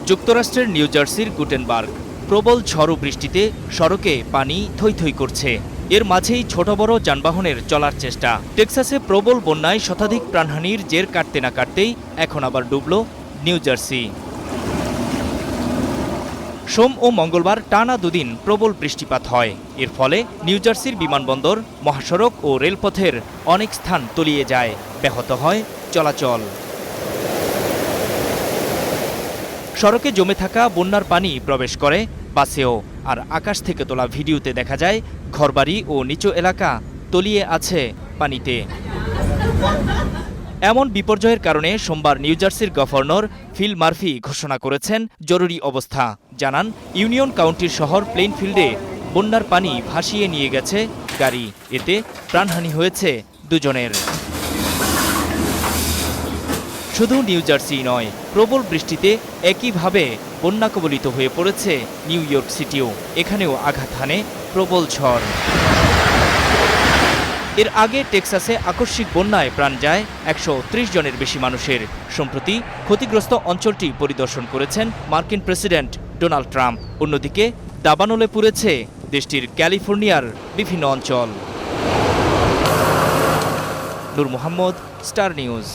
যুক্তরাষ্ট্রের নিউ জার্সির গুটেনবার্গ প্রবল ঝড় ও বৃষ্টিতে সড়কে পানি থই থই করছে। এর মাঝেই ছোট বড় যানবাহনের চলার চেষ্টা। টেক্সাসে প্রবল বন্যায় শতাধিক প্রাণহানির জের কাটতে না কাটতেই এখন আবার ডুবল নিউ জার্সি। সোম ও মঙ্গলবার টানা দুদিন প্রবল বৃষ্টিপাত হয়। এর ফলে নিউ জার্সির বিমানবন্দর, মহাসড়ক ও রেলপথের অনেক স্থান তলিয়ে যায়, ব্যাহত হয় চলাচল। সড়কে জমে থাকা বন্যার পানি প্রবেশ করে বাসেও। আর আকাশ থেকে তোলা ভিডিওতে দেখা যায় ঘরবাড়ি ও নিচু এলাকা তলিয়ে আছে পানিতে। এমন বিপর্যয়ের কারণে সোমবার নিউ জার্সির গভর্নর ফিল মার্ফি ঘোষণা করেছেন জরুরি অবস্থা। জানান, ইউনিয়ন কাউন্টির শহর প্লেনফিল্ডে বন্যার পানি ভাসিয়ে নিয়ে গেছে গাড়ি। এতে প্রাণহানি হয়েছে দুজনের। শুধু নিউ জার্সি নয়, প্রবল বৃষ্টিতে একইভাবে বন্যা কবলিত হয়ে পড়েছে নিউ ইয়র্ক সিটিও। এখানেও আঘাত হানে প্রবল ঝড়। এর আগে টেক্সাসে আকস্মিক বন্যায় প্রাণ যায় ১৩০ জনের বেশি মানুষের। সম্প্রতি ক্ষতিগ্রস্ত অঞ্চলটি পরিদর্শন করেছেন মার্কিন প্রেসিডেন্ট ডোনাল্ড ট্রাম্প। অন্যদিকে দাবানলে পুড়েছে দেশটির ক্যালিফোর্নিয়ার বিভিন্ন অঞ্চল। নূর মোহাম্মদ, স্টার নিউজ।